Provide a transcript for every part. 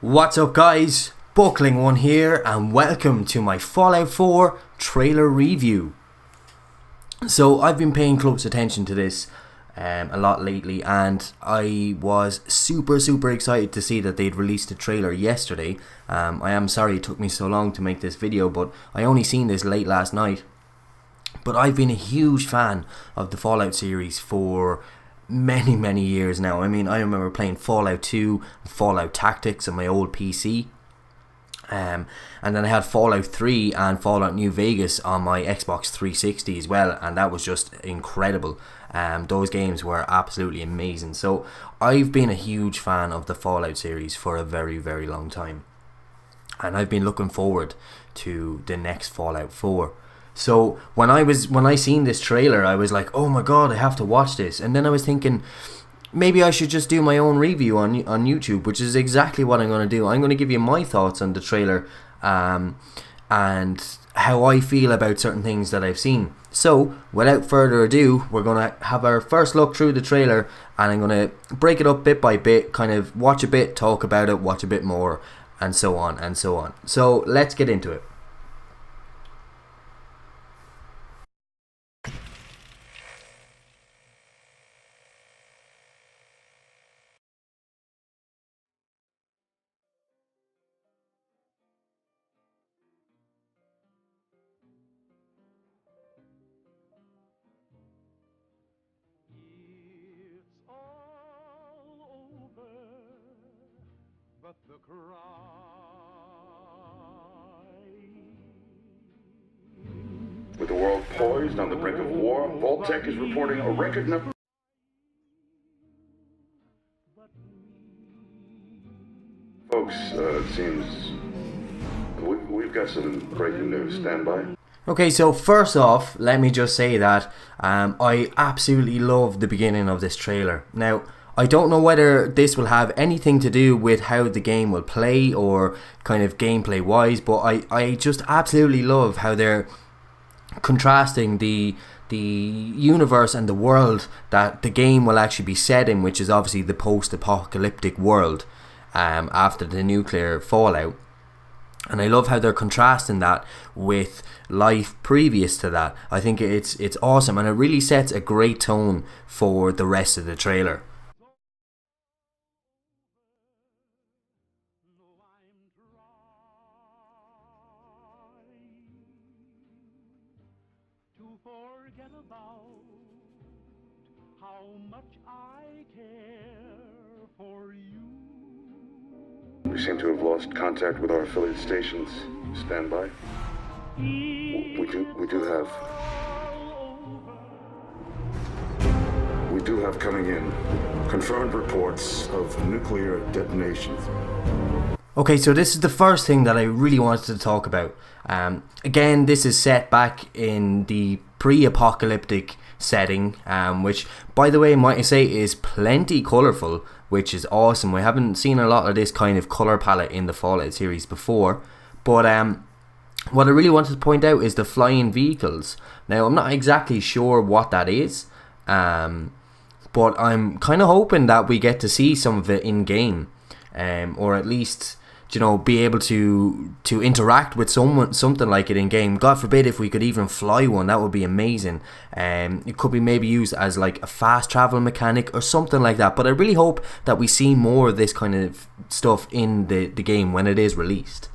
What's up guys, Buckling One here and welcome to my Fallout 4 trailer review. So I've been paying close attention to this a lot lately, and I was super excited to see that they'd released a trailer yesterday. I am sorry it took me so long to make this video, but I only seen this late last night. But I've been a huge fan of the Fallout series for many years now. I mean, I remember playing Fallout 2, Fallout Tactics on my old PC, and then I had Fallout 3 and Fallout New Vegas on my Xbox 360 as well, and that was just incredible. Those games were absolutely amazing. So I've been a huge fan of the Fallout series for a very long time, and I've been looking forward to the next Fallout 4. So when I seen this trailer, I was like, oh my god, I have to watch this. And then I was thinking, maybe I should just do my own review on YouTube, which is exactly what I'm going to do. I'm going to give you my thoughts on the trailer and how I feel about certain things that I've seen. So without further ado, we're going to have our first look through the trailer, and I'm going to break it up bit by bit, kind of watch a bit, talk about it, watch a bit more, and so on and so on. So let's get into it. But the cry. With the world poised on the brink of war, Vault-Tec is reporting a record number. Folks, it seems we've got some breaking news. Stand by. Okay, so first off, let me just say that I absolutely love the beginning of this trailer. Now, I don't know whether this will have anything to do with how the game will play or kind of gameplay wise, but I just absolutely love how they're contrasting the universe and the world that the game will actually be set in, which is obviously the post-apocalyptic world after the nuclear fallout. And I love how they're contrasting that with life previous to that. I think it's awesome, and it really sets a great tone for the rest of the trailer. Forget about how much I care for you. We seem to have lost contact with our affiliate stations. Stand by. We do have coming in confirmed reports of nuclear detonations. Okay, so this is the first thing that I really wanted to talk about. Again, this is set back in the pre-apocalyptic setting, which, by the way, might I say, is plenty colourful, which is awesome. We haven't seen a lot of this kind of colour palette in the Fallout series before. But what I really wanted to point out is the flying vehicles. Now, I'm not exactly sure what that is, but I'm kind of hoping that we get to see some of it in-game, or at least, you know, be able to interact with something like it in game. God forbid if we could even fly one, that would be amazing. It could be maybe used as like a fast travel mechanic or something like that. But I really hope that we see more of this kind of stuff in the game when it is released.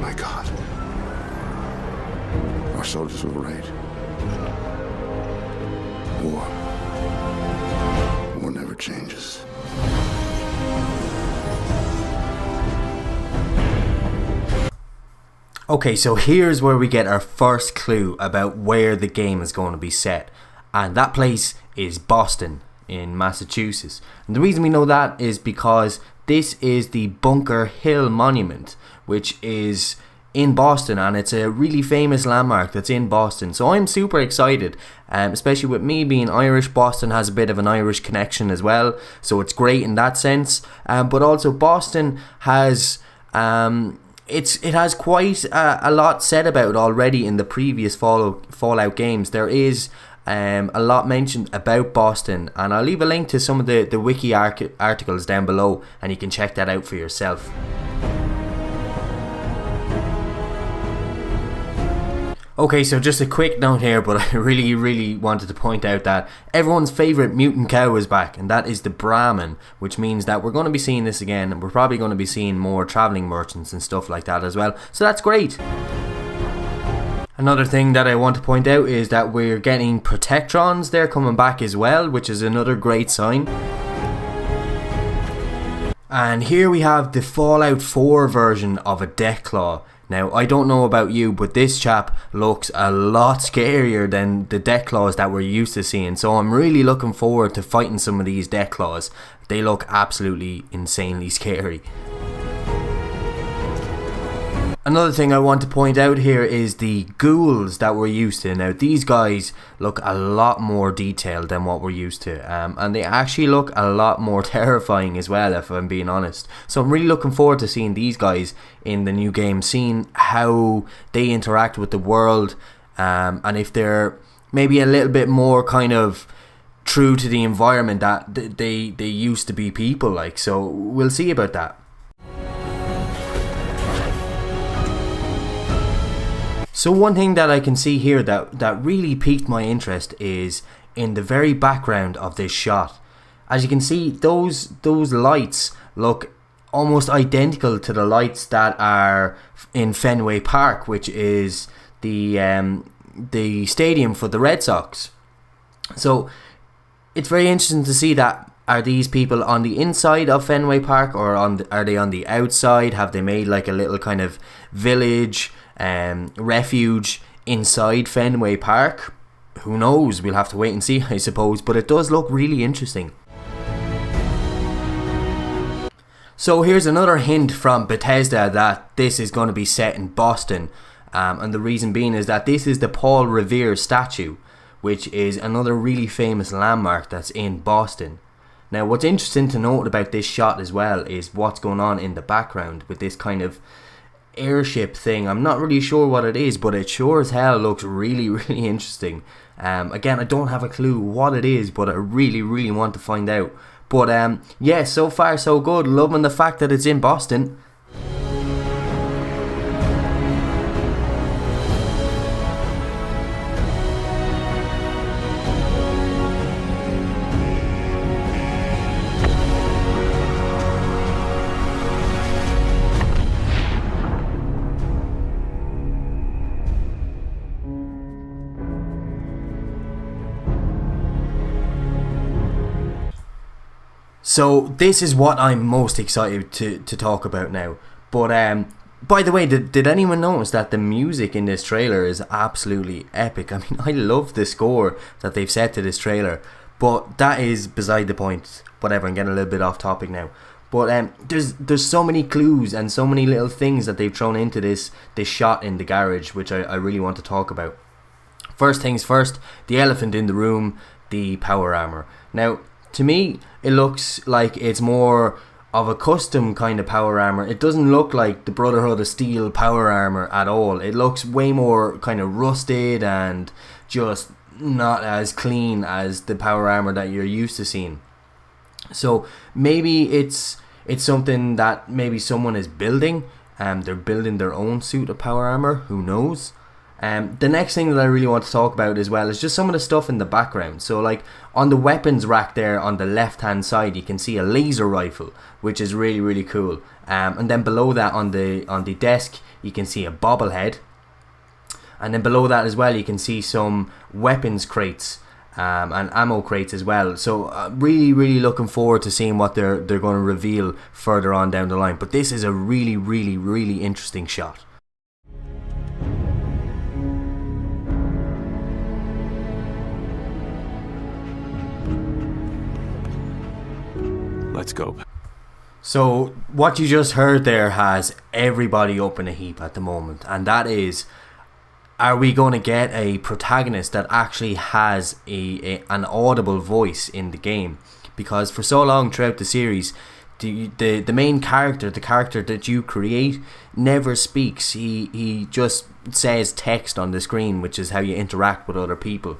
My God, our soldiers were right. War never changes. Okay, so here's where we get our first clue about where the game is going to be set. And that place is Boston in Massachusetts. And the reason we know that is because this is the Bunker Hill Monument, which is in Boston, and it's a really famous landmark that's in Boston. So I'm super excited, especially with me being Irish. Boston has a bit of an Irish connection as well, so it's great in that sense. But also Boston has... It has quite a lot said about it already in the previous Fallout games. There is a lot mentioned about Boston, and I'll leave a link to some of the wiki articles down below, and you can check that out for yourself. Okay, so just a quick note here, but I really wanted to point out that everyone's favourite mutant cow is back, and that is the Brahmin, which means that we're going to be seeing this again, and we're probably going to be seeing more travelling merchants and stuff like that as well, so that's great. Another thing that I want to point out is that we're getting Protectrons, they're coming back as well, which is another great sign. And here we have the Fallout 4 version of a Deathclaw. Now, I don't know about you, but this chap looks a lot scarier than the Deathclaws that we're used to seeing. So I'm really looking forward to fighting some of these Deathclaws. They look absolutely insanely scary. Another thing I want to point out here is the Ghouls that we're used to. Now, these guys look a lot more detailed than what we're used to, and they actually look a lot more terrifying as well, if I'm being honest. So I'm really looking forward to seeing these guys in the new game, seeing how they interact with the world, and if they're maybe a little bit more kind of true to the environment that they used to be people like. So we'll see about that. So one thing that I can see here that really piqued my interest is in the very background of this shot. As you can see, those lights look almost identical to the lights that are in Fenway Park, which is the stadium for the Red Sox. So it's very interesting to see that. Are these people on the inside of Fenway Park, or are they on the outside? Have they made like a little kind of village refuge inside Fenway Park? Who knows? We'll have to wait and see, I suppose, but it does look really interesting. So here's another hint from Bethesda that this is going to be set in Boston, and the reason being is that this is the Paul Revere Statue, which is another really famous landmark that's in Boston. Now, what's interesting to note about this shot as well is what's going on in the background with this kind of airship thing. I'm not really sure what it is, but it sure as hell looks really interesting. Again, I don't have a clue what it is, but I really want to find out. But yeah, so far so good. Loving the fact that it's in Boston. So this is what I'm most excited to talk about now. But by the way, did anyone notice that the music in this trailer is absolutely epic? I mean, I love the score that they've set to this trailer, but that is beside the point. Whatever, I'm getting a little bit off topic now. But there's so many clues and so many little things that they've thrown into this shot in the garage, which I really want to talk about. First things first, the elephant in the room, the Power Armour. Now, to me, it looks like it's more of a custom kind of Power Armour. It doesn't look like the Brotherhood of Steel Power Armour at all. It looks way more kind of rusted and just not as clean as the Power Armour that you're used to seeing. So maybe it's something that maybe someone is building. They're building their own suit of Power Armour. Who knows? The next thing that I really want to talk about as well is just some of the stuff in the background. So like on the weapons rack there on the left hand side, you can see a laser rifle, which is really cool. And then below that on the desk, you can see a bobblehead. And then below that as well, you can see some weapons crates and ammo crates as well. So really looking forward to seeing what they're going to reveal further on down the line. But this is a really interesting shot. Let's go. So what you just heard there has everybody up in a heap at the moment, and that is, are we going to get a protagonist that actually has an audible voice in the game? Because for so long throughout the series, the main character, the character that you create, never speaks. He just says text on the screen, which is how you interact with other people.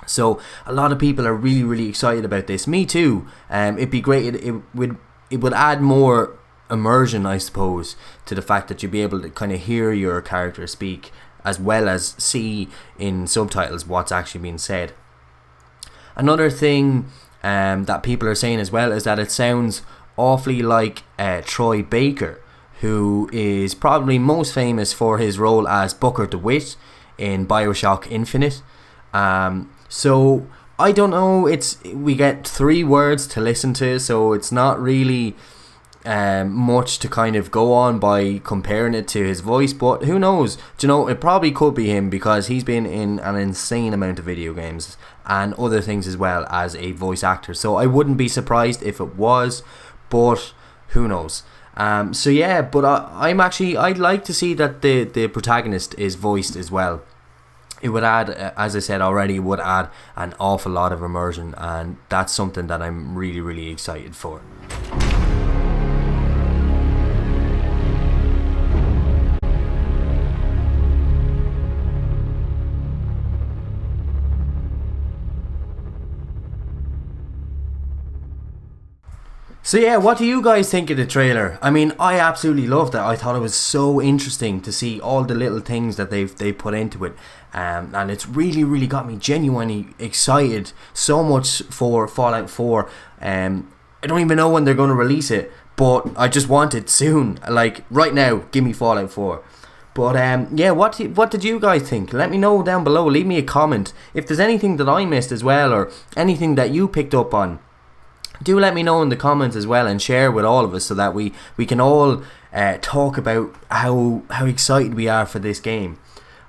So a lot of people are really excited about this. Me too. It'd be great. It would add more immersion, I suppose, to the fact that you'd be able to kind of hear your character speak as well as see in subtitles what's actually being said. Another thing that people are saying as well is that it sounds awfully like Troy Baker, who is probably most famous for his role as Booker DeWitt in BioShock Infinite. So I don't know, we get 3 words to listen to, so it's not really much to kind of go on by comparing it to his voice, but who knows? Do you know, it probably could be him, because he's been in an insane amount of video games and other things as well as a voice actor, so I wouldn't be surprised if it was, but who knows? So yeah, but I'd like to see that the protagonist is voiced as well. It would add, as I said already, would add an awful lot of immersion, and that's something that I'm really excited for. So yeah, what do you guys think of the trailer? I mean, I absolutely loved it. I thought it was so interesting to see all the little things that they put into it, and it's really got me genuinely excited so much for Fallout 4. I don't even know when they're going to release it, but I just want it soon. Like right now, give me Fallout 4. But yeah, what did you guys think? Let me know down below. Leave me a comment if there's anything that I missed as well, or anything that you picked up on. Do let me know in the comments as well, and share with all of us, so that we can all talk about how excited we are for this game.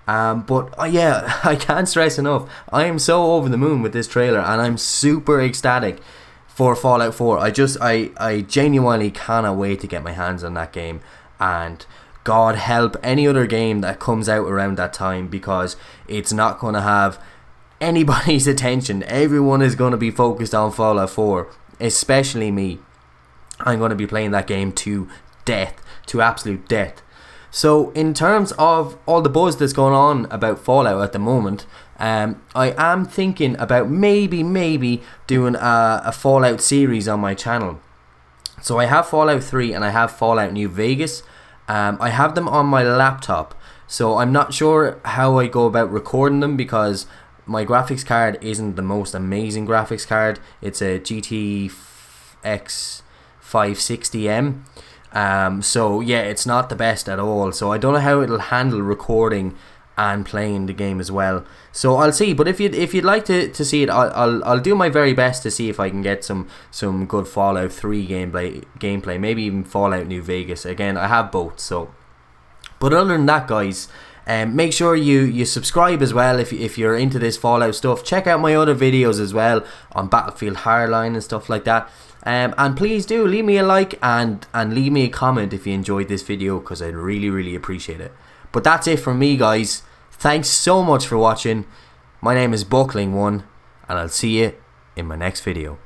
But yeah, I can't stress enough, I am so over the moon with this trailer, and I'm super ecstatic for Fallout 4. I genuinely cannot wait to get my hands on that game, and God help any other game that comes out around that time, because it's not going to have anybody's attention. Everyone is going to be focused on Fallout 4. Especially me. I'm going to be playing that game to death, to absolute death. So in terms of all the buzz that's going on about Fallout at the moment, I am thinking about maybe doing a Fallout series on my channel. So I have Fallout 3 and I have Fallout New Vegas. I have them on my laptop, so I'm not sure how I go about recording them, because my graphics card isn't the most amazing graphics card. It's a GTX 560M. So yeah, it's not the best at all. So I don't know how it'll handle recording and playing the game as well. So I'll see. But if you'd like to see it, I'll do my very best to see if I can get some good Fallout 3 gameplay. Maybe even Fallout New Vegas. Again, I have both. So, but other than that, guys, make sure you subscribe as well if you're into this Fallout stuff. Check out my other videos as well on Battlefield Hardline and stuff like that. And please do leave me a like and leave me a comment if you enjoyed this video, because I'd really appreciate it. But that's it from me, guys. Thanks so much for watching. My name is Buckling1, and I'll see you in my next video.